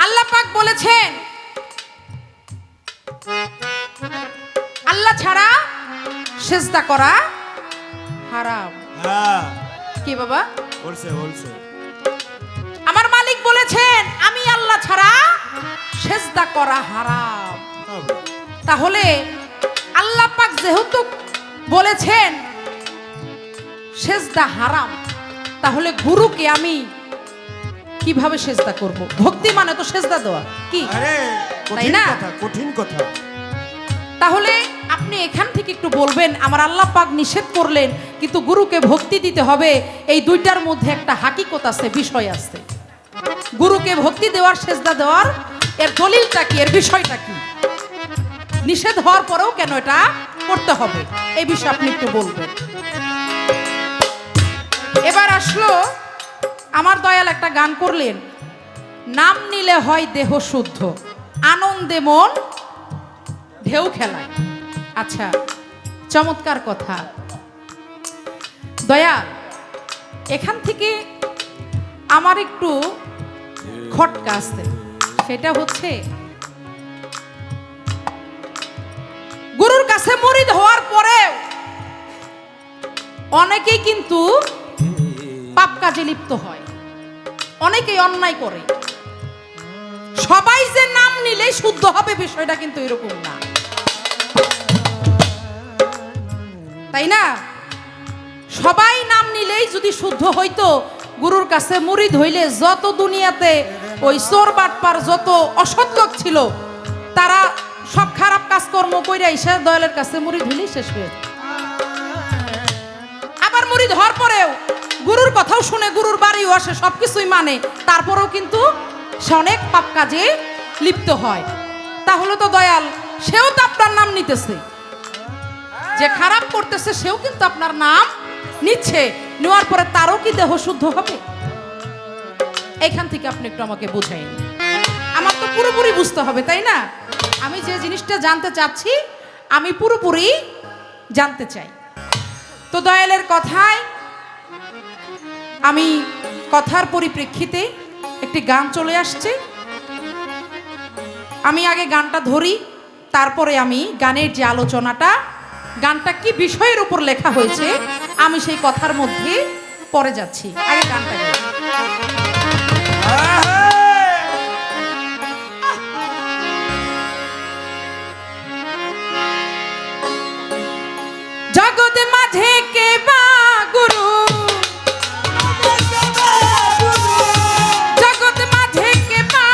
আল্লাহ পাক বলেছেন আল্লাহ ছাড়া সিজদা করা হারাম। হ্যাঁ কি বাবা বলছে বলছে আমার মালিক বলেছেন আমি আল্লাহ ছাড়া সিজদা করা হারাম। তাহলে আল্লাহ পাক যেহেতু বলেছেন সিজদা হারাম, তাহলে গুরুকে আমি কিভাবে সিজদা করব? ভক্তি মানে তো সিজদা দেওয়া, কি আরে তাই কঠিন না? কথা কঠিন কথা। তাহলে আপনি এখান থেকে একটু বলবেন আমার আল্লাহ পাক নিষেধ করলেন কিন্তু গুরুকে ভক্তি দিতে হবে, এই দুইটার মধ্যে একটা হাকিকত আছে, বিষয় আছে। গুরুকে ভক্তি দেওয়ার সিজদা দেওয়ার এর দলিলটা কি, এর বিষয়টা কি? নিষেধ হওয়ার পরেও কেন এটা করতে হবে, এই বিষয়ে আপনি একটু বলবেন। এবার আসলো আমার দয়াল একটা গান করলেন, নাম নিলে হয় দেহ শুদ্ধ, আনন্দে মন ঢেউ খেলায়। আচ্ছা, চমৎকার কথা দয়াল। এখান থেকে আমার একটু খটকা আছে, সেটা হচ্ছে গুরুর কাছে মুরিদ হওয়ার পরে অনেকেই কিন্তু পাপ কাজে লিপ্ত হয়, অনেকেই অন্যায় করে। সবাই যে নাম নিলেই শুদ্ধ হবে বিষয়টা কিন্তু এরকম না, তাই না? সবাই নাম নিলেই যদি শুদ্ধ হইতো, গুরুর কাছে মুরিদ হইলে যত দুনিয়াতে ওই চোর বাটপার যত অসৎ লোক ছিল তারা সব খারাপ কাজকর্ম কইরা এসে দয়ালের কাছে মুরিদ হইলেই শেষ হয়ে যেত। আবার মুরিদ হওয়ার পরেও গুরুর কথাও শুনে, গুরুর বাড়িও আসে, সবকিছুই মানে, তারপরেও কিন্তু সে অনেক পাপ কাজে লিপ্ত হয়। তাহলে তো দয়াল সেও তো আপনার নাম নিতেছে, যে খারাপ করতেছে সেও কিন্তু আপনার নাম নিচ্ছে, নেওয়ার পরে তারও কি দেহ শুদ্ধ হবে? এখান থেকে আপনি একটু আমাকে বুঝাইন। আমার তো পুরোপুরি বুঝতে হবে, তাই না? আমি যে জিনিসটা জানতে চাচ্ছি আমি পুরোপুরি জানতে চাই। তো দয়ালের কথায় আমি কথার পরিপ্রেক্ষিতে একটি গান চলে আসছে, আমি আগে গানটা ধরি, তারপরে আমি গানের যে আলোচনাটা, গানটা কি বিষয়ের উপর লেখা হয়েছে আমি সেই কথার মধ্যে পড়ে যাচ্ছি। আগে গানটা গাই। জগৎ মাঝে কে বা গুরু, জগৎ মাঝে কে বা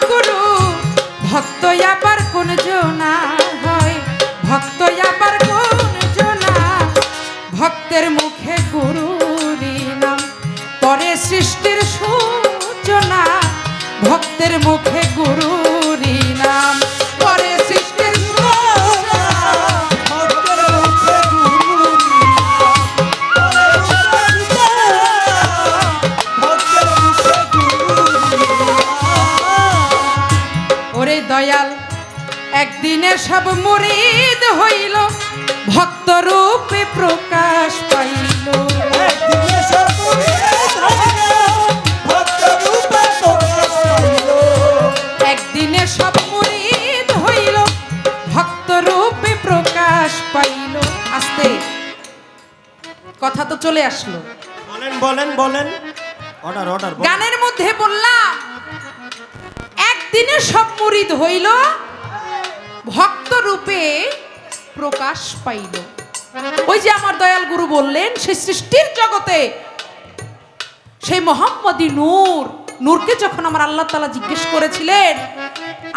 গুরু, ভক্ত আবার কোন জনা হয়, ভক্ত আবার কোন জনা, ভক্তের মুখে গুরুরি নাম পরে সৃষ্টির সূচনা, ভক্তের মুখে গুরুরি নাম পরে সৃষ্টির সূচনা। ওরে দয়াল একদিনে সব মুরিদ হইল, ভক্ত রূপে প্রকাশ পাইল, একদিনে সব মুরিদ হইল, ভক্ত রূপে প্রকাশ পাইল। একদিনে সব মুরিদ হইল, ভক্ত রূপে প্রকাশ পাইল। আস্তে কথা তো চলে আসলো, বলেন বলেন বলেন, অর্ডার অর্ডার। গানের মধ্যে বললাম একদিনে সব মুরিদ হইল, ভক্ত রূপে প্রকাশ পাইল। ওই যে আমার দয়াল গুরু বললেন সেই সৃষ্টির জগতে সেই মোহাম্মদী নূর, নূরকে যখন আমার আল্লাহ তাআলা জিজ্ঞেস করেছিলেন,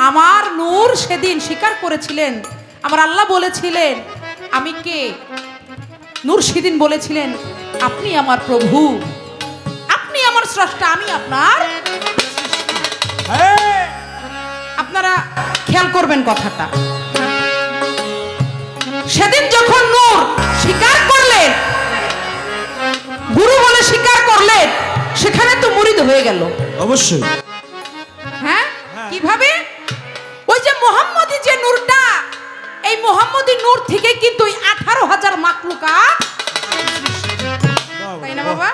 আমার নূর সেদিন স্বীকার করেছিলেন, আমার আল্লাহ বলেছিলেন আমি কে? নূর সেদিন বলেছিলেন আপনি আমার প্রভু, আপনি আমার স্রষ্টা, আমি আপনার। আপনারা খেয়াল করবেন কথাটা, সেদিন যখন নূর স্বীকার করলেন, গুরু বলে স্বীকার করলেন, সেখানে তো মুরিদ হয়ে গেল। অবশ্যই। হ্যাঁ, কিভাবে? ওই যে মোহাম্মদী যে নূরটা, এই মোহাম্মদী নূর থেকে কিন্তু 18,000 মাখলুকাত, তাই না বাবা?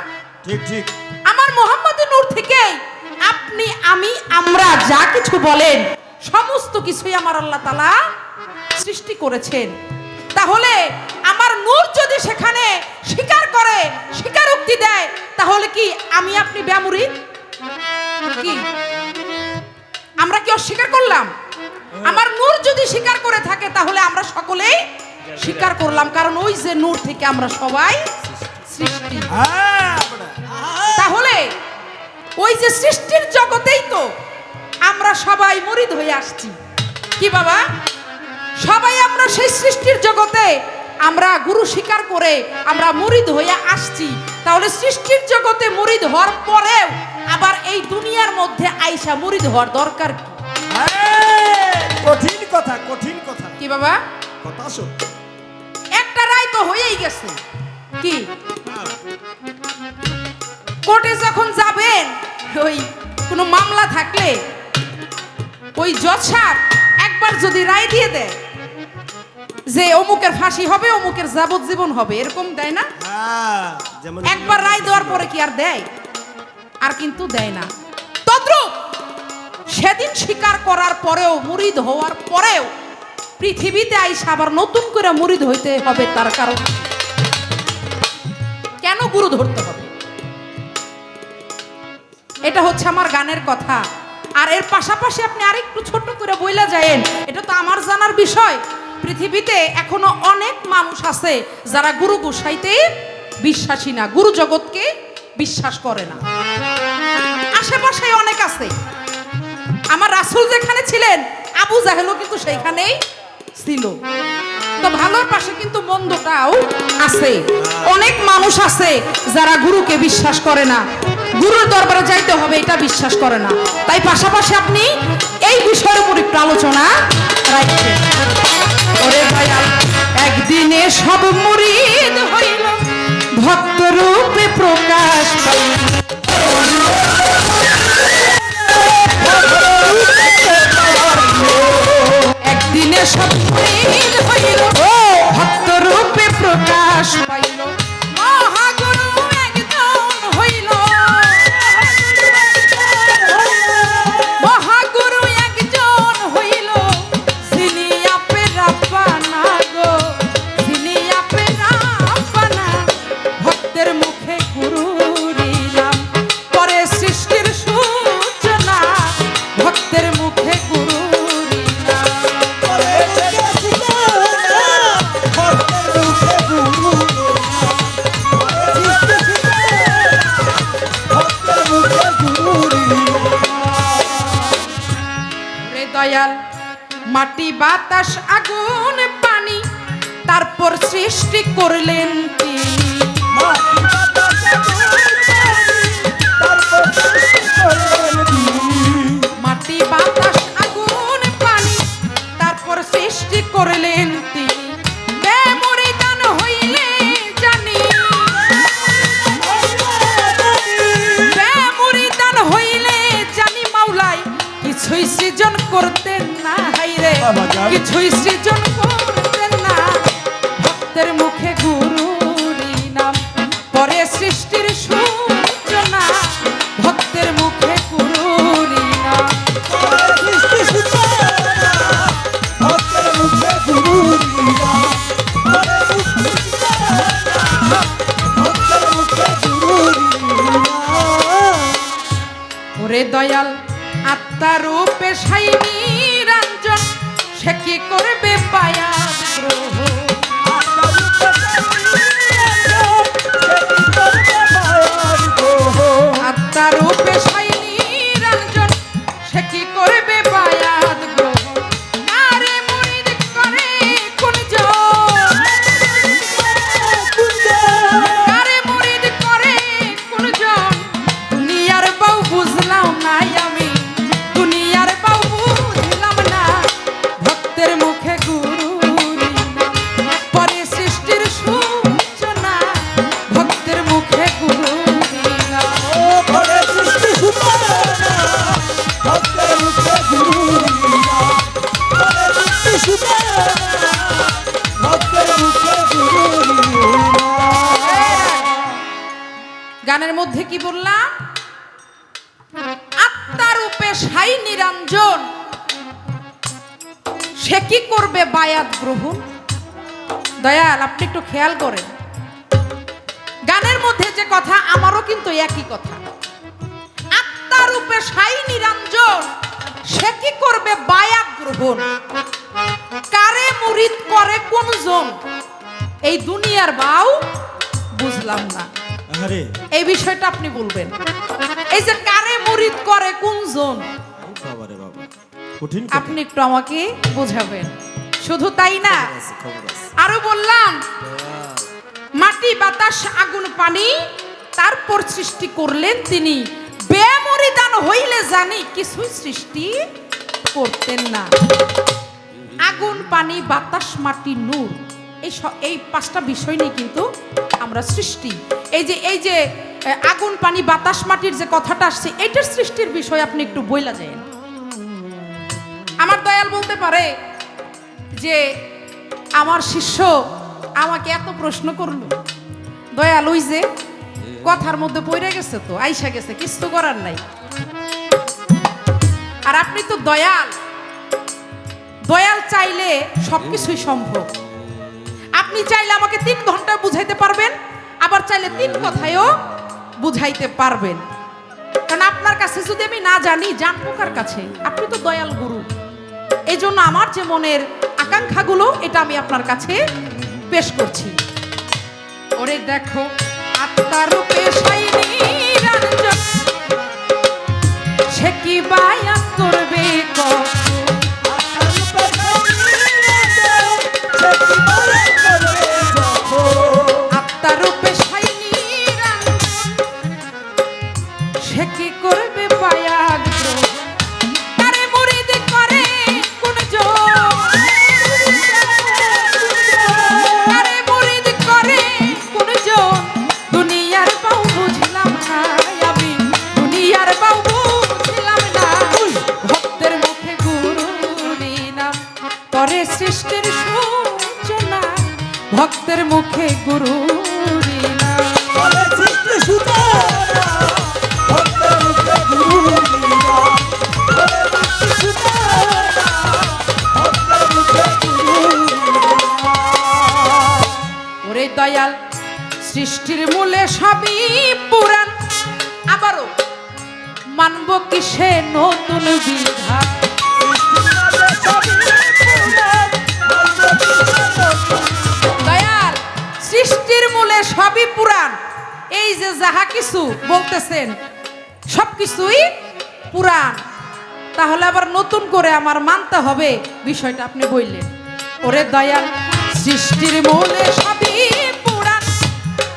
ঠিক ঠিক। আমার মোহাম্মদী নূর থেকে আপনি আপনি, আমি, আমরা যা কিছু বলেন সমস্ত কিছুই আমার আল্লাহ তাআলা সৃষ্টি করেছেন। তাহলে আমার নূর যদি সেখানে স্বীকার করে, স্বীকারোক্তি দেয়, তাহলে কি আমি আপনি বেমুরিদ? কি আমরা কি অস্বীকার করলাম? আমার নূর যদি স্বীকার করে থাকে তাহলে আমরা সকলেই স্বীকার করলাম, কারণ ওই যে নূর থেকে আমরা সবাই সৃষ্টি। তাহলে ওই যে সৃষ্টির জগতেই তো আমরা সবাই মুরিদ হয়ে আসছি। কি বাবা, সবাই আমরা সেই সৃষ্টির জগতে আমরা গুরু স্বীকার করে আমরা মুরিদ হয়ে আসছি। তাহলে সৃষ্টির জগতে মুরিদ হওয়ার পরেও আবার এই দুনিয়ার মধ্যে আইসা মুরিদ হওয়ার দরকার কি? কঠিন কথা, কঠিন কথা। কি বাবা, কথা সত্য। একটা রায় তো হয়েই গেছে। কি কোর্টে যখন যাবেন, ওই কোনো মামলা থাকলে ওই জজ সাহেব একবার যদি রায় দিয়ে দেয় যে অমুকের ফাঁসি হবে, অমুকের যাবজ্জীবন হবে, এরকম দেয় না? যেমন একবার রায় দেওয়ার পরে কি আর দেয়? আর কিন্তু দেয় না। তদ্রূপ সেদিন স্বীকার করার পরেও, মুরিদ হওয়ার পরেও পৃথিবীতে আইসা আবার নতুন করে মুরিদ হইতে হবে। তার কারণ কেন গুরু ধরতে হবে? এটা হচ্ছে আমার গানের কথা। আর এর পাশাপাশি আপনি আরেকটু ছোট করে বইলা যায়েন, এটা তো আমার জানার বিষয়। পৃথিবীতে এখনো অনেক মানুষ আছে যারা গুরু গোসাইতে বিশ্বাসী না, গুরু জগৎকে বিশ্বাস করে না। আশেপাশে অনেক আছে। আমার রাসূল যেখানে ছিলেন, আবু জাহেলও কিন্তু সেইখানেই ছিল। তো ভালোর পাশে কিন্তু মন্দটাও আছে। অনেক মানুষ আছে যারা গুরুকে বিশ্বাস করে না, গুরুর দরবারে যাইতে হবে এটা বিশ্বাস করে না। তাই পাশাপাশি আপনি এই বিষয়ের উপর একটু আলোচনা রাখবেন। ওরে ভাইয়া, একদিনে সব মুরিদ হইল, ভক্ত রূপে প্রকাশ পাইল। একদিনে সব মুরিদ হইল, ভক্ত রূপে প্রকাশ পাইল। মহাগুরু একজন হইল, মহাগুরু একজন হইল, যিনি আপে রাব্বানা গো, যিনি আপে রাব্বানা। ভক্তের মুখে গুরুর নাম, পরে সৃষ্টির সূচনা। ভক্তের মুখে গুরুর নাম। রে দয়াল, মাটি বাতাস আগুন পানি, তারপর সৃষ্টি করলেন তিনি। মাটি বাতাস আগুন পানি, তারপর সৃষ্টি করলেন তিনি। বেমুরিদান হইলে জানি, বেমুরিদান হইলে জানি মাওলাই কিছুই সৃজন করতেন না। হাইরে, কিছুই সৃজন করতেন না। ভক্তের মুখে গুরুর নাম, পরে সৃষ্টির সূচনা। ভক্তের মুখে গুরুর নাম। ওরে দয়াল, আত্মারূপে সাইনি রঞ্জন, সে কি করবে পায়াত গ্রহ। আত্মারূপে সাইনি রঞ্জন, সে কি করবে পায়াত গ্রহ। আরে মুরিদ করে কোনজন, আরে মুরিদ করে কোনজন। দুনিয়ার বউ বুঝলাম না আমি, দুনিয়ার বউ বুঝলাম না। ভক্তের মুখে গুরুর নাম, পরে সৃষ্টির সূচনা। ভক্তের মুখে গুরুর নাম। গানের মধ্যে কি বললাম? আত্মার সাই নিরঞ্জন সে কি করবে বায়াত গ্রহণ। দয়াল আপনি একটু খেয়াল করেন, গানের মধ্যে যে কথা আমারও কিন্তু একই কথা। আত্মারূপে সাই নিরঞ্জন সে কি করবে বায়াত গ্রহণ। কারে মুরিদ করে কোনজন, এই দুনিয়ার বাউ বুঝলাম না, আরে এই বিষয়টা আপনি বলবেন। এই যে কারে মুরিদ করে কোনজন, বাবা রে বাবা, কঠিন কথা। আপনি একটু আমাকে বোঝাবেন। শুধু তাই না, খবর আছে। আরো বললাম মাটি বাতাস আগুন পানি তারপর সৃষ্টি করলেন তিনি। বেমরিদান হইলে জানি কিছুই সৃষ্টি করতেন না। আগুন পানি বাতাস মাটি নূর, এই পাঁচটা বিষয় নিয়ে কিন্তু আমরা সৃষ্টি। এই যে আগুন পানি বাতাস মাটির যে কথাটা আসছে, এটার সৃষ্টির বিষয় আপনি একটু বইলা যায়। আমার দয়াল বলতে পারে যে আমার শিষ্য আমাকে এত প্রশ্ন করলো, দয়াল ওই যে কথার মধ্যে পড়ে গেছে, তো আইসা গেছে, কিছু করার নাই। আর আপনি তো দয়াল, দয়াল চাইলে সবকিছুই সম্ভব। আপনি চাইলে আমাকে 3 ঘন্টা বুঝাইতে পারবেন, আবার চাইলে 3 কথায়ও বুঝাইতে পারবেন। কারণ আপনার কাছে যদি আমি না জানি, জানবো কার কাছে? আপনি তো দয়াল গুরু। এই জন্য আমার যে মনের আকাঙ্ক্ষাগুলো, এটা আমি আপনার কাছে পেশ করছি। ওরে দেখো আত্মার রূপে সাই নিরঞ্জন সে কি বায়াত করবে আত্মার রূপে সাই নিরঞ্জন সে কি করবে বায়াত। কারে মুরিদ করে কোনজন, কারে মুরিদ করে কোনজন, দুনিয়ার বাউ বুঝলাম না আমি, দুনিয়ার বাউ বুঝলাম না। ভক্তের মুখে গুরুরি নাম করে সৃষ্টির সূচনা, ভক্তের মুখে গুরুরি নাম। ওরে দয়াল সৃষ্টির মূলে সবই পুরাণ, আবারও মানব কিসে নতুন বিধান। দয়াল সৃষ্টির মূলে সবই পুরাণ, এই যে যাহা কিছু বলতেছেন সবকিছুই পুরাণ, তাহলে আবার নতুন করে আমার মানতে হবে বিষয়টা আপনি বললেন। ওরে দয়াল সৃষ্টির মূলে সবই পুরাণ,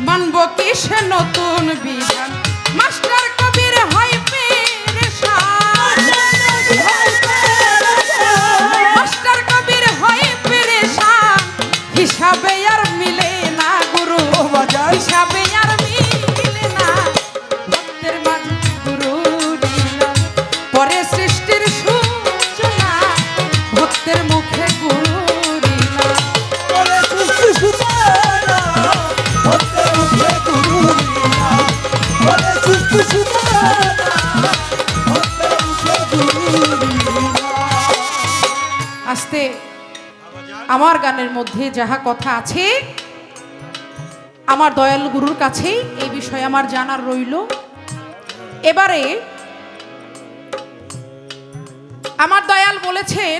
মানব কিসে নতুন বিধান। মাস্টার কবির হয় পেরেশান, মাস্টার কবির হয় পেরেশান, হিসাবে আর মিলে না গুরু, হিসাবে আর মিলে না। ভক্তের মাঝে গুরু দিলাম পরে সৃষ্টির সূচনা, ভক্তের মুখে গুরু দিলাম। আস্তে আমার গানের মধ্যে যাহা কথা আছে, আমার দয়াল গুরুর কাছেই এই বিষয়ে আমার জানার রইল। এবারে আমার দয়াল বলেছেন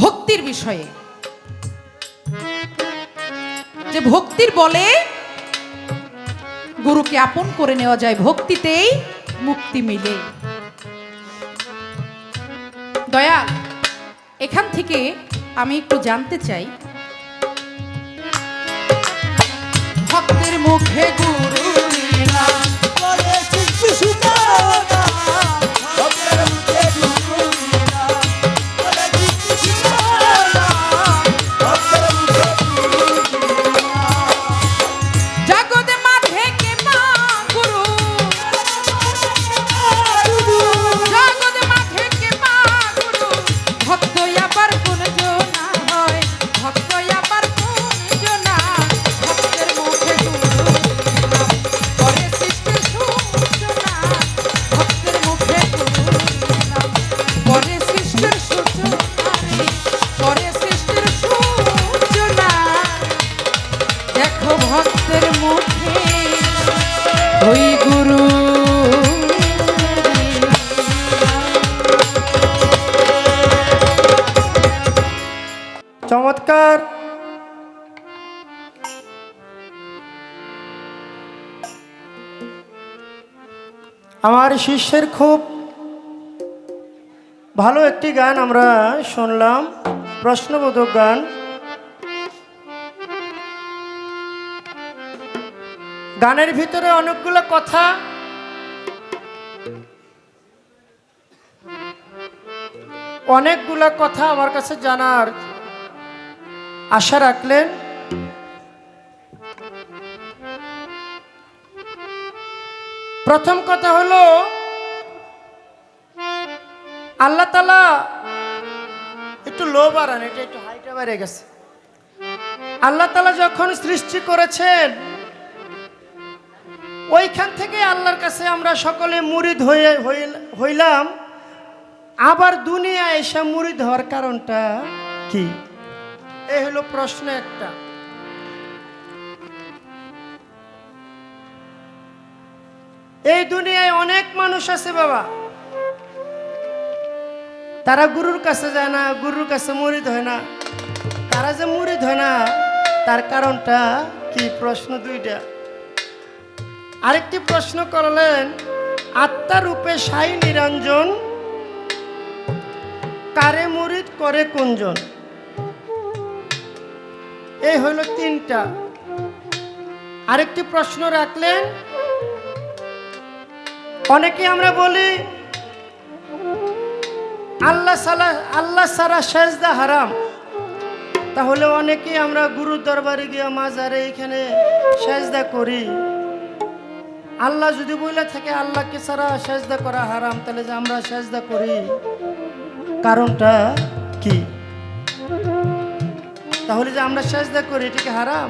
ভক্তির বিষয়ে, যে ভক্তির বলে গুরুকে আপন করে নেওয়া যায়, ভক্তিতেই মুক্তি মিলে। দয়াল এখান থেকে আমি একটু জানতে চাই, ভক্তের মুখে গুরু নিলাম, জগৎ মাঝে কে মা গুরু, জগৎ মাঝে কে মা গুরু, ভক্ত আবার কোন জনা হয়, ভক্ত আবার কোন জনা, ভক্তের মুখে গুরু নিলাম, আমার শিষ্যের খুব ভালো একটি গান আমরা শুনলাম, প্রশ্নবোধক গান। গানের ভিতরে অনেকগুলো কথা আমার কাছে জানার আশা রাখলেন। প্রথম কথা হলো, আল্লাহ তাআলা একটু লো বাড়ান, এটা একটু হাইটা বেড়ে গেছে। আল্লাহ তাআলা যখন সৃষ্টি করেছেন, ওইখান থেকে আল্লাহর কাছে আমরা সকলে মুরিদ হইলাম। আবার দুনিয়ায় এসে মুরিদ হওয়ার কারণটা কি? এই হলো প্রশ্ন একটা। এই দুনিয়ায় অনেক মানুষ আছে বাবা, তারা গুরুর কাছে যায় না, গুরুর কাছে মুরিদ হয় না। তারা যে মুরিদ হয় না, তার কারণটা কি? প্রশ্ন দুইটা। আরেকটি প্রশ্ন করলেন, আত্মারূপে সাই নিরঞ্জন, কারে মুরিদ করে কুঞ্জন। এই হইল তিনটা। আরেকটি প্রশ্ন রাখলেন, অনেকে আমরা বলি আল্লাহ সারা সেজদা হারাম। তাহলে অনেকে আমরা গুরু দরবারে গিয়ে মাজারে এখানে সেজদা করি। আল্লাহ যদি বলে থাকে আল্লাহকে ছাড়া সেজদা করা হারাম, তাহলে যে আমরা সেজদা করি, কারণটা কি? তাহলে যে আমরা সেজদা করি, এটা কি হারাম?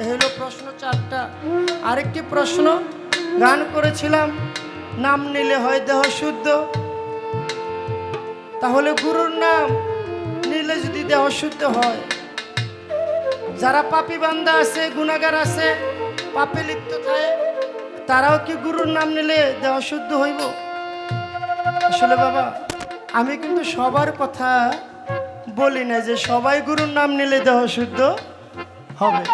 এই হলো প্রশ্ন চারটা। আরেকটি প্রশ্ন গান করেছিলাম, নাম নিলে হয় দেহ শুদ্ধ। তাহলে গুরুর নাম নিলে যদি দেহ শুদ্ধ হয়, যারা পাপী বান্দা আছে, গুনাহগার আছে, পাপে লিপ্ত থাকে, তারাও কি গুরুর নাম নিলে দেহ শুদ্ধ হইব? আসলে বাবা, আমি কিন্তু সবার কথা বলি না যে সবাই গুরুর নাম নিলে দেহ শুদ্ধ হবে।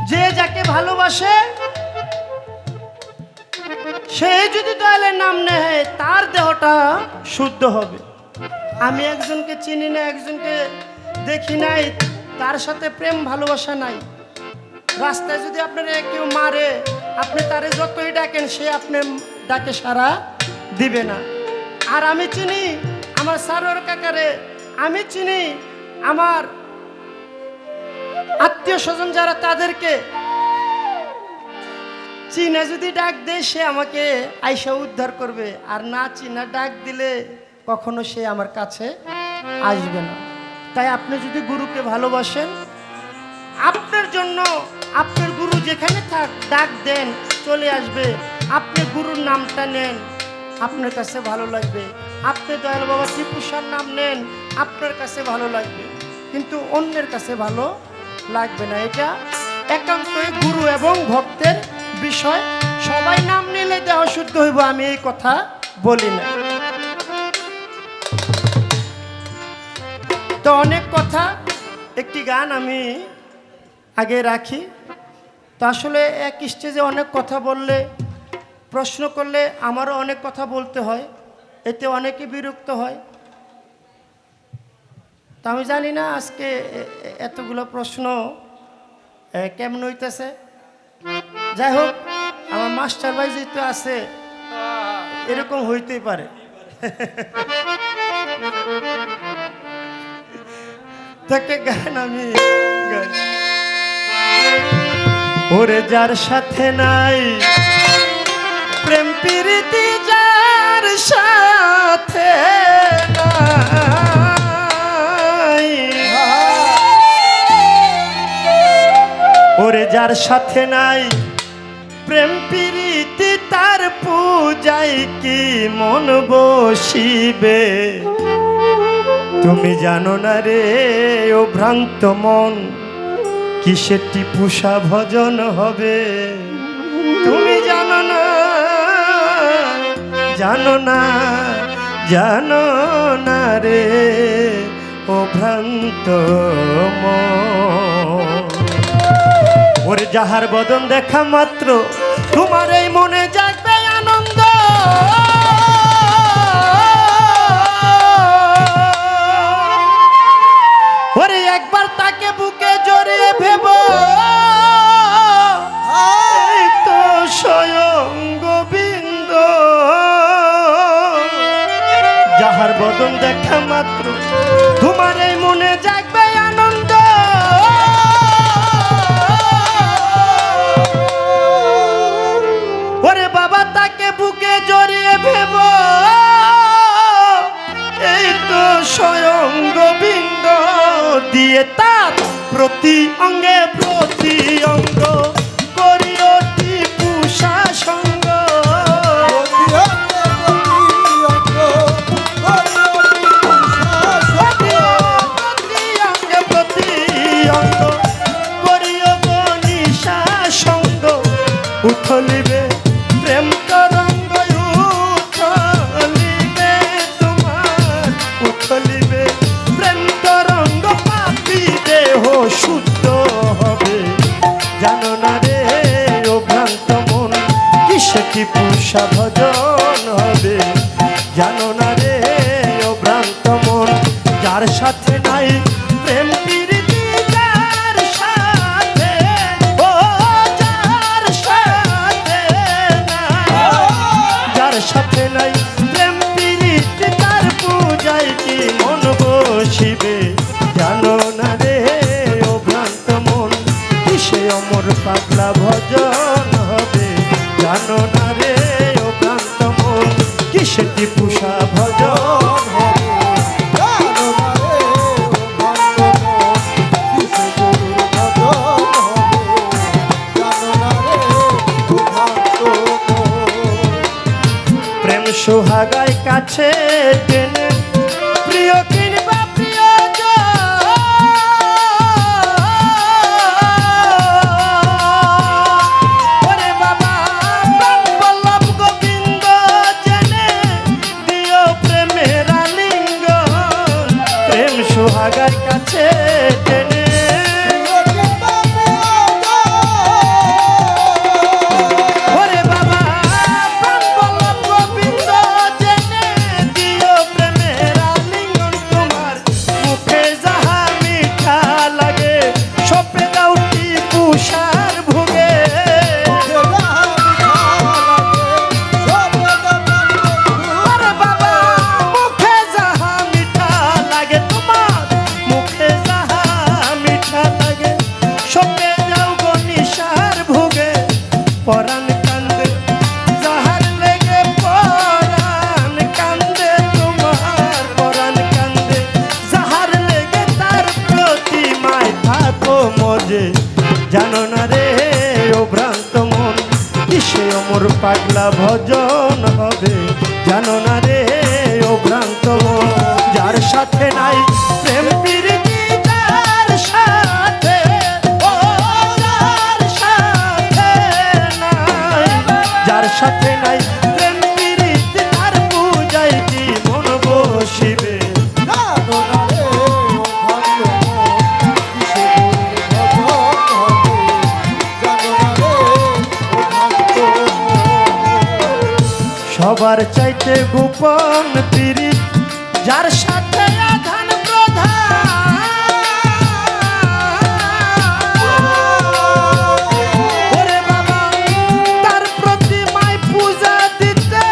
যে যাকে ভালোবাসে সে যদি দয়ালের নাম নেয়, তার দেহটা শুদ্ধ হবে। আমি একজনকে চিনি না, একজনকে দেখি নাই, তার সাথে প্রেম ভালোবাসা নাই। রাস্তায় যদি আপনার কেউ মারে, আপনি তারে যতই ডাকেন, সে আপনার ডাকে সাড়া দিবে না। আর আমি চিনি আমার সারোয়ার কাকারে, আমি চিনি আমার আত্মীয় স্বজন যারা, তাদেরকে চিনা যদি ডাক দেয়, সে আমাকে আইসা উদ্ধার করবে। আর না চিনা ডাক দিলে কখনো সে আমার কাছে আসবে না। তাই আপনি যদি গুরুকে ভালোবাসেন, আপনার জন্য আপনার গুরু যেখানে থাক, ডাক দেন, চলে আসবে। আপনি গুরুর নামটা নেন, আপনার কাছে ভালো লাগবে। আপনি দয়াল বাবা টিপুসার নাম নেন, আপনার কাছে ভালো লাগবে, কিন্তু অন্যের কাছে ভালো লাগবে না। এটা একান্তই গুরু এবং ভক্তের বিষয়। সবাই নাম নিলে দেহ শুদ্ধ হইব, আমি এই কথা বলি না। তো অনেক কথা, একটি গান আমি আগে রাখি। তো আসলে এক স্টেজে অনেক কথা বললে, প্রশ্ন করলে আমারও অনেক কথা বলতে হয়, এতে অনেকে বিরক্ত হয়। তো আমি জানি না আজকে এতগুলো প্রশ্ন কেমন হইতেছে। যাই হোক, আমার মাস্টার ভাই যেহেতু আছে, এরকম হইতেই পারে। তাকে গান আমি গাই। ওরে যার সাথে নাই প্রেম প্রীতি, যার সাথে নাই, ওরে যার সাথে নাই প্রেম প্রীতি, তার পূজায় কি মন বসিবে? তুমি জানো না রে ও ভ্রান্ত মন, কিসের টিপুষা ভজন হবে? তুমি জানো না, জানো না, জানো না রে ও ভ্রান্ত মন। ওরে যাহার বদন দেখা মাত্র তোমার এই মনে তাহার বদন দেখা মাত্র তোমার এই মনে জাগবে আনন্দ। ওরে বাবা তাকে বুকে জড়িয়ে ভেব এই তো স্বয়ং গোবিন্দ দিয়ে তার প্রতি অঙ্গে প্রতি অঙ্গ করিও টিপু সঙ্গ। প্রতি অঙ্গে প্রতি অঙ্গ করিও গনিশা সঙ্গ। উঠলিবে প্রেম তরঙ্গ উঠলিবে তোমার, উঠলিবে প্রেম তরঙ্গ পাপি দেহ শুদ্ধ হবে। জানো না রে ও ভ্রান্ত মন কিসে টিপু ভজন হবে। জানো না রে ও ভ্রান্ত মন যার সাথে নাই প্রেম প্রীতি, যার সাথে ও যার সাথে নাই, যার সাথে নাই প্রেম প্রীতি তার পূজায় কি মন বসিবে। জানো না রে ও ভ্রান্ত মন কিসে অমর পাগলা ভজন হবে। জানো না রে ও ভ্রান্ত মন কিসে টিপু ভজন হবে। প্রেম সোহাগায় কাছে টেনে প্রিয় কিনবা প্রিয় ওরে বাবা বল্লভ গোবিন্দ জেনে দিও প্রেমের আলিঙ্গ। প্রেম সোহাগায় কাছে টেনে ওরে বাবা বল্লভ গোবিন্দ জেনে দিও প্রেমের আলিঙ্গন। তোমার মুখে যাহা মিঠা লাগে সপে দাও টিপু ভুগে। ওরে বাবা মুখে যাহা মিঠা লাগে, তোমার মুখে যাহা মিঠা লাগে সপে যাও গনিশার ভুগে। পরাণ কান্দে যাহার লেগে পরাণ কান্দে তোমার, পরাণ কান্দে যাহার লেগে তার প্রতিমায় থাকো মজে। জানো না রে ও ভ্রান্ত মন কিসে অমর পাগলা ভজন হবে। জানো না রে ও ভ্রান্ত মন যার সাথে নাই প্রেম প্রীতি, যার সাথে ও যার সাথে নাই, যার সাথে নাই প্রেম প্রীতি তার পূজায় কি মন বসিবে। সবার চাইতে গোপন পীড়িত যার সাথে আধান প্রধান। ওরে বাবা তার প্রতিমায় পূজা দিতে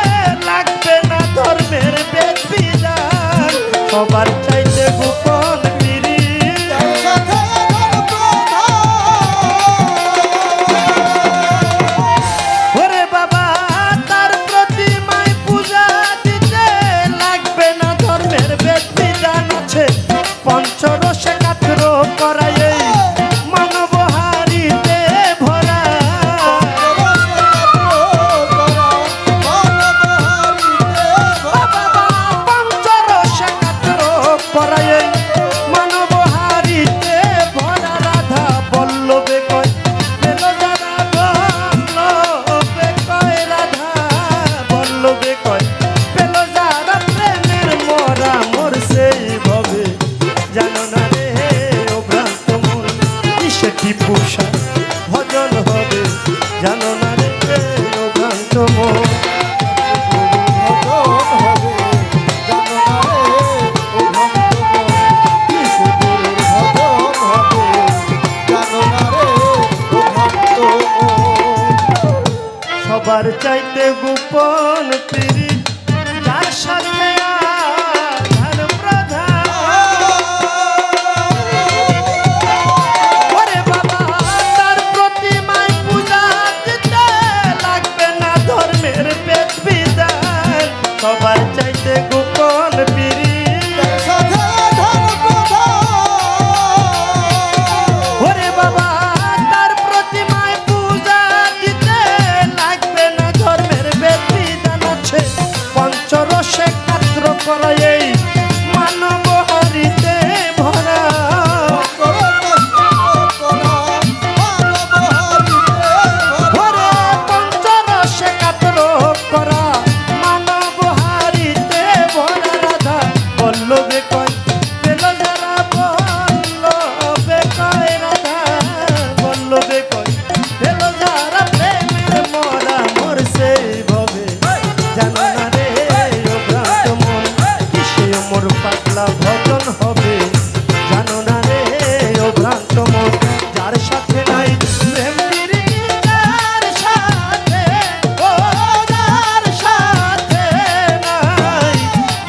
লাগবে না ধর্মের বেদ বিধান। সবার চাইতে গোপন পীড়িত ওরে বাবা তার প্রতিমায় পূজা দিতে লাগবে না ধর্মের বেদ বিধান আছে। পঞ্চরসে কাতর করাই এই মানবহারিতে ভরা। বাবা পঞ্চরসে কাতর করাই এই মানবহারিতে ভরা। রাধা বল্লভে কয় পেল যারা, বল্লভে কয় রাধা বল্লভে কয় পেল যারা প্রেমের মরা মোর সেই ভবে। জানো না রে ও ভ্রান্ত মন কিসে টিপু ভজন হবে। জানো না রে ও ভ্রান্ত মন সবার চাইতে গোপন পীড়িত যার সাথে সবার চাইতে গোপন পিরি সাথে ধন ওরে বাবা তার প্রতিমায় পূজা দিতে লাগবে না ধর্মের বেদবিধান আছে পঞ্চরসে কাত্র করা এই মানব হরিতে ভরা ওরে পঞ্চরসে কাত্র করা মানব হারিতে ভরা রাধা বল্লভে কয় পেল যারা বল্লভে কয় রাধা বল্লভে কয় পেল যারা প্রেমের মরা মরছে ভবে জানো না রে ও ভ্রান্ত মন কিসে মোর পাতলা ভজন হবে জানো না রে ও ভ্রান্ত মন যার সাথে নাই প্রেম প্রীতি, যার সাথে ও যার সাথে নাই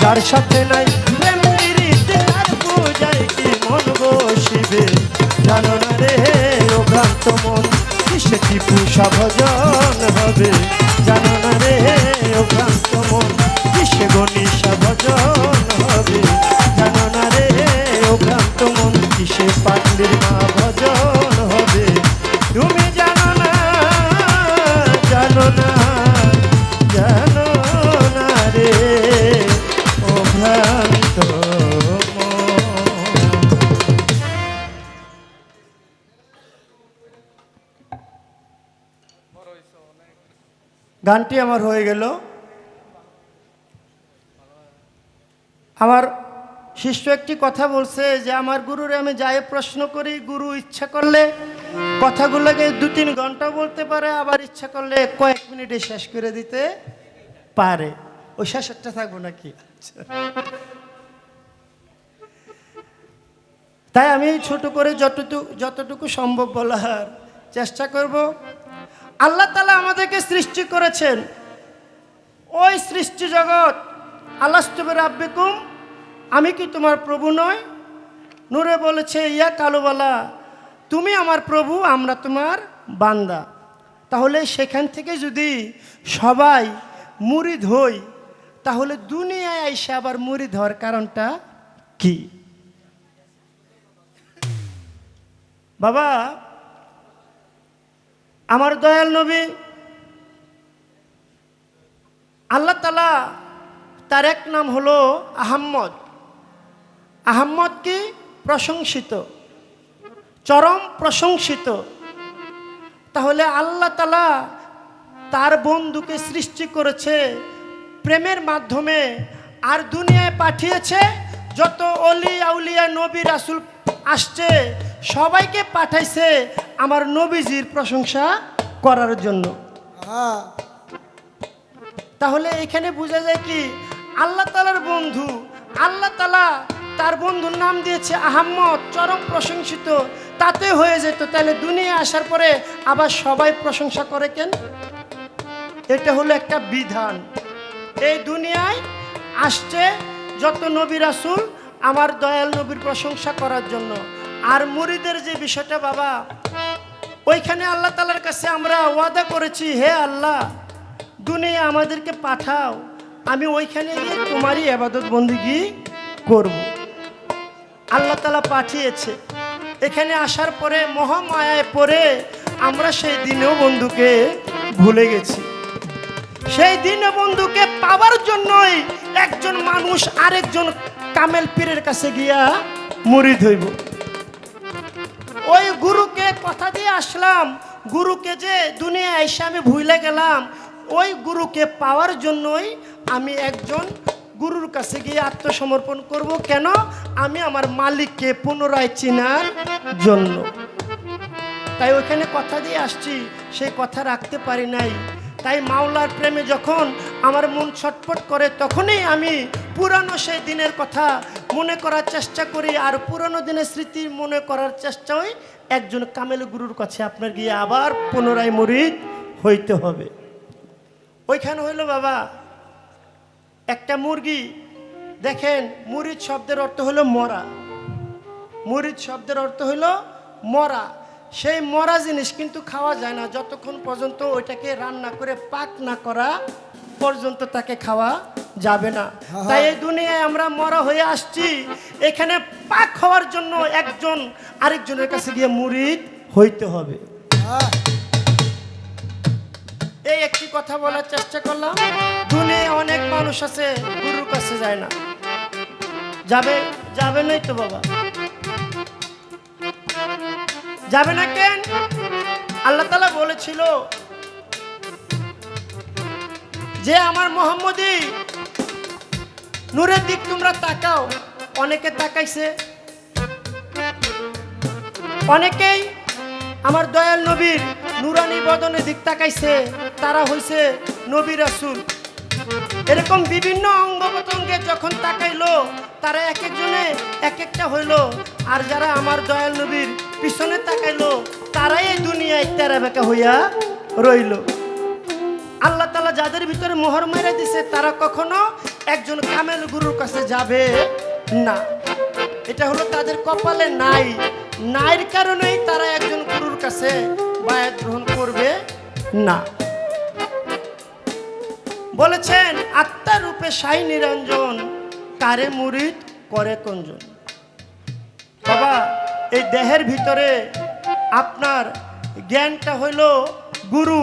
যার সাথে নাই প্রেম প্রীতি, তার পূজায় কি মন বসিবে জানো না রে ও ভ্রান্ত মন কিসে কি পূষা ভজন হবে জানো না রে ও ভ্রান্ত মন কিসে গণিসা ভজন হবে জানো না রে ও ভ্রান্ত মন কিসে পাটলির মা ভজন হবে তুমি জানো না জানো না জানো না রে ও ভ্রান্ত মন। গানটি আমার হয়ে গেল। আমার শিষ্য একটি কথা বলছে যে আমার গুরুরে আমি যাই প্রশ্ন করি গুরু ইচ্ছা করলে কথাগুলোকে 2-3 ঘন্টা বলতে পারে, আবার ইচ্ছা করলে কয়েক মিনিটে শেষ করে দিতে পারে। ওই শেষেরটা থাকবো নাকি? তাই আমি ছোট করে যতটুকু সম্ভব বলার চেষ্টা করব। আল্লাহ তাআলা আমাদেরকে সৃষ্টি করেছেন, ওই সৃষ্টি জগৎ আলাস্তু বিরাব্বিকুম, আমি কি তোমার প্রভু নয়? নূরে বলেছে ইয়া কালুবালা, তুমি আমার প্রভু, আমরা তোমার বান্দা। তাহলে সেখান থেকে যদি সবাই মুরিদ হই, তাহলে দুনিয়ায় এসে আবার মুরিদ হওয়ার কারণটা কি? বাবা, আমার দয়াল নবী আল্লাহ তাআলা তার এক নাম হলো আহম্মদ। আহম্মদ কি? প্রশংসিত, চরম প্রশংসিত। তাহলে আল্লাহ তাআলা তার বন্ধুকে সৃষ্টি করেছে প্রেমের মাধ্যমে, আর দুনিয়ায় পাঠিয়েছে যত অলি আউলিয়া নবী রাসূল আসছে সবাইকে পাঠাইছে আমার নবীজির প্রশংসা করার জন্য। তাহলে এখানে বোঝা যায় কি আল্লাহ তাআলার বন্ধু, আল্লাহ তাআলা তার বন্ধুর নাম দিয়েছে আহম্মদ, চরম প্রশংসিত। তাতে হয়ে যেত, তাহলে দুনিয়া আসার পরে আবার সবাই প্রশংসা করে কেন? এটা হলো একটা বিধান। এই দুনিয়ায় আসছে যত নবী রাসূল আমার দয়াল নবীর প্রশংসা করার জন্য। আর মুরিদের যে বিষয়টা বাবা, ওইখানে আল্লাহ তাআলার কাছে আমরা ওয়াদা করেছি, হে আল্লাহ দুনিয়া আমাদেরকে পাঠাও, আমি ওইখানে গিয়ে তোমারই ইবাদত বন্দেগী করব। আল্লাহ তাআলা পাঠিয়েছে। এখানে আসার পরে মহামায়ায় পড়ে আমরা সেই দিনেও বন্ধুকে ভুলে গেছি। সেই দিনে বন্ধুকে পাওয়ার জন্যই একজন মানুষ আরেকজন কামেল পীরের কাছে গিয়া মুরিদ হইব। ওই গুরুকে কথা দিয়ে আসলাম, গুরুকে যে দুনিয়ায় এসে আমি ভুলে গেলাম, ওই গুরুকে পাওয়ার জন্যই আমি একজন গুরুর কাছে গিয়ে আত্মসমর্পণ করব। কেন? আমি আমার মালিককে পুনরায় চেনার জন্য। তাই ওইখানে কথা দিয়ে আসছি, সেই কথা রাখতে পারি নাই। তাই মাওলার প্রেমে যখন আমার মন ছটফট করে, তখনই আমি পুরানো সেই দিনের কথা মনে করার চেষ্টা করি। আর পুরানো দিনের স্মৃতি মনে করার চেষ্টাই একজন কামেল গুরুর কাছে আপনার গিয়ে আবার পুনরায় মুরিদ হইতে হবে। ওইখানে হইল বাবা একটা মুরগি। দেখেন, মুরিদ শব্দের অর্থ হলো মরা। মুরিদ শব্দের অর্থ হলো মরা। সেই মরা জিনিস কিন্তু খাওয়া যায় না, যতক্ষণ পর্যন্ত ওইটাকে রান্না করে পাক না করা পর্যন্ত তাকে খাওয়া যাবে না। তাই এই দুনিয়ায় আমরা মরা হয়ে আসছি, এখানে পাক হওয়ার জন্য একজন আরেকজনের কাছে গিয়ে মুরিদ হইতে হবে। এই একটি কথা বলার চেষ্টা করলাম। দুনিয়ায় অনেক মানুষ আছে গুরুর কাছে যায় না। যাবে যাবে নাই তো বাবা, যাবে না কেন? আল্লাহ তাআলা বলেছিল যে আমার মুহাম্মদী নূরের দিক তোমরা তাকাও। অনেকে তাকাইছে, অনেকেই আমার দয়াল নবীর নুরানি বদনের দিক তাকাইছে, তারা হইছে নবী রাসূল। এরকম বিভিন্ন অঙ্গ প্রত্যঙ্গে যখন তাকাইলো, তারা এক একজনে এক একটা হইলো। আর যারা আমার দয়াল নবীর পিছনে তাকাইলো, তারাই এই দুনিয়ায় তেরা বেঁকা হইয়া রইল। আল্লাহ তাআলা যাদের ভিতরে মোহর মেরে দিছে, তারা কখনো একজন কামেল গুরুর কাছে যাবে না। এটা হলো তাদের কপালে নাই, নাইর কারণেই তারা একজন গুরুর কাছে বায়াত গ্রহণ করবে না। বলেছেন আত্মার রূপে সাই নিরঞ্জন, কারে মুরিদ করে কোনজন। বাবা, এই দেহের ভিতরে আপনার জ্ঞানটা হইল গুরু,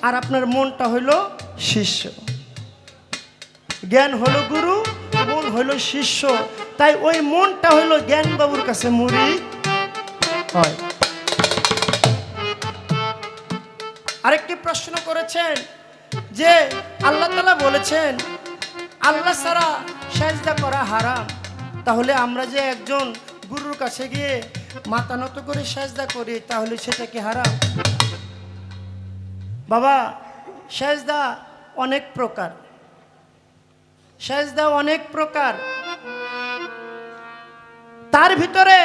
আর আপনার মনটা হইল শিষ্য। জ্ঞান হলো গুরু, মন হইল শিষ্য। তাই ওই মনটা হইল জ্ঞান বাবুর কাছে মুরিদ হয়। আরেকটি প্রশ্ন করেছেন যে আল্লাহ তাআলা বলেছেন আল্লাহ ছাড়া সেজদা করা হারাম। তাহলে আমরা যে একজন গুরুর কাছে গিয়ে মাথা নত করে সেজদা করি, তাহলে সেটা কি হারাম? বাবা, সেজদা অনেক প্রকার, সেজদা অনেক প্রকার। তার ভিতরে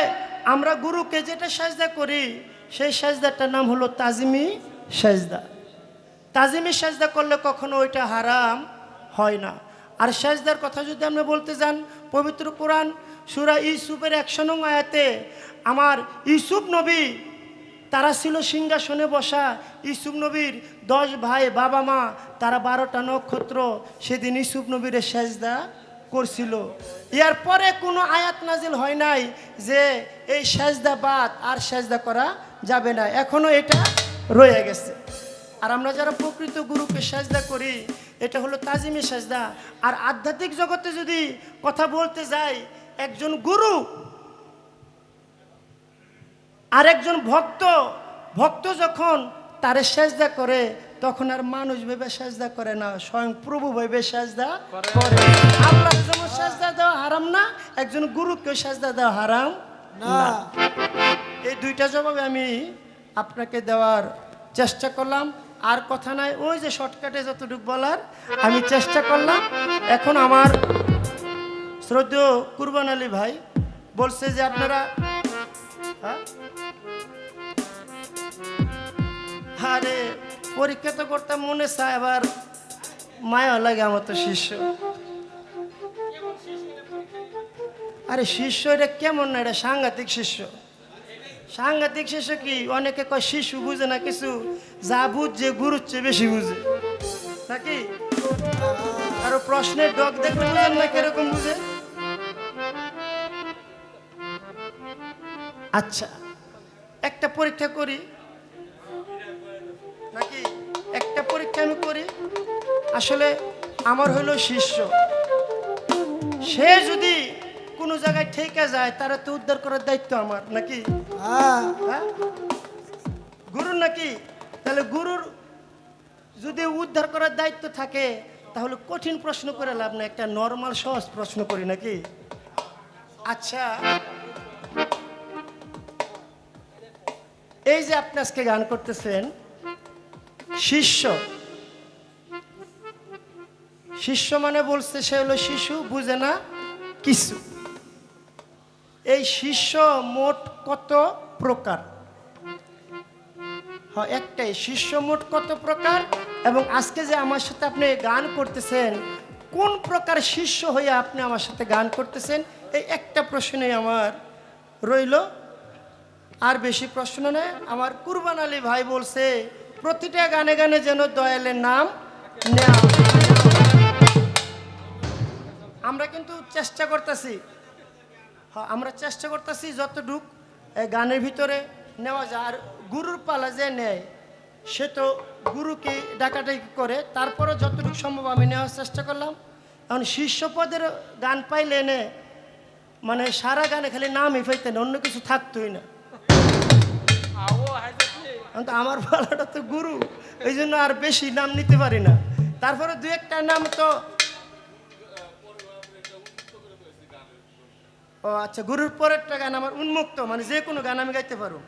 আমরা গুরুকে যেটা সেজদা করি, সেই সেজদাটার নাম হলো তাজিমি সেজদা। তাজিমি সেজদা করলে কখনো ওইটা হারাম হয় না। আর সেজদার কথা যদি আমরা বলতে যান, পবিত্র কোরআন সূরা ইউসুফের 100 নং আয়াতে আমার ইউসুফ নবী, তারা ছিল সিংহাসনে বসা। ইউসুফ নবীর 10 ভাই, বাবা মা, তারা 12টা নক্ষত্র সেদিন ইউসুফ নবীর সেজদা করছিল। এর পরে কোনো আয়াত নাজিল হয় নাই যে এই সেজদা বাদ আর সেজদা করা যাবে না, এখনো এটা রয়ে গেছে। আর আমরা যারা প্রকৃত গুরুকে সেজদা করি, এটা হলো তাজিমি সেজদা। আর আধ্যাত্মিক জগতে যদি কথা বলতে যাই, একজন গুরু আর একজন ভক্ত, ভক্ত যখন তারে সেজদা করে, তখন আর মানুষ ভেবে সেজদা করে না, স্বয়ং প্রভু ভেবে সেজদা করে। আল্লাহ যেমন সেজদা দেওয়া হারাম না, একজন গুরুকে সেজদা দেওয়া হারাম না। এই দুইটা জবাবে আমি আপনাকে দেওয়ার চেষ্টা করলাম। আর কথা নাই, ওই যে শর্টকাটে যতটুকু বলার আমি চেষ্টা করলাম। এখন আমার শ্রদ্ধেয় কুরবান আলী ভাই বলছে যে আপনারা, আরে পরীক্ষা তো করতাম মনে চায়, আবার মায়া লাগে আমার তো শিষ্য। আরে শিষ্য এটা কেমন না, এটা সাংঘাতিক শিষ্য। সাংঘাতিক শিষ্য কি? অনেকে কয় শিশু বুঝে না কিছু, যা বুঝছে গুরুর চেয়ে বেশি বুঝে নাকি? আর প্রশ্নের ডগ দেখলে বুঝেন না কিরকম বুঝে। আচ্ছা, একটা পরীক্ষা করি নাকি? একটা পরীক্ষা আমি করি। আসলে আমার হলো শিষ্য, সে যদি কোনো জায়গায় ঠেকে যায়, তারা তো উদ্ধার করার দায়িত্ব আমার নাকি? হ্যাঁ, গুরুর নাকি? তাহলে গুরুর যদি উদ্ধার করার দায়িত্ব থাকে, তাহলে কঠিন প্রশ্ন করে লাভ না, একটা নর্মাল সহজ প্রশ্ন করি নাকি? আচ্ছা, এই যে আপনি আজকে গান করতেছেন, শিষ্য, শিষ্য মানে বলছে সে হলো শিশু, বুঝে না কিছু। এই শিষ্য মোট কত প্রকার? হ্যাঁ, একটাই শিষ্য মোট কত প্রকার? এবং আজকে যে আমার সাথে আপনি গান করতেছেন, কোন প্রকার শিষ্য হয়ে আপনি আমার সাথে গান করতেছেন? এই একটা প্রশ্নই আমার রইল, আর বেশি প্রশ্ন নেই। আমার কুরবান আলী ভাই বলছে প্রতিটা গানে গানে যেন দয়ালের নাম নেওয়া। আমরা কিন্তু চেষ্টা করতেছি, হ্যাঁ আমরা চেষ্টা করতেছি যতটুক এই গানের ভিতরে নেওয়া যায়। আর গুরুর পালা যে নেয় সে তো গুরুকে ডাকাডাকি করে, তারপরে যতটুকু সম্ভব আমি নেওয়ার চেষ্টা করলাম। এখন শীর্ষ পদের গান পাইলে এনে মানে সারা গানে খালি নামই পাইতেন, অন্য কিছু থাকতোই না। তো আমার পালাটা তো গুরু, এই জন্য আর বেশি নাম নিতে পারি না। তারপরে দু একটা নাম তো, ও আচ্ছা, গুরুর পরেরটা গান আমার উন্মুক্ত, মানে যে কোনো গান আমি গাইতে পারো।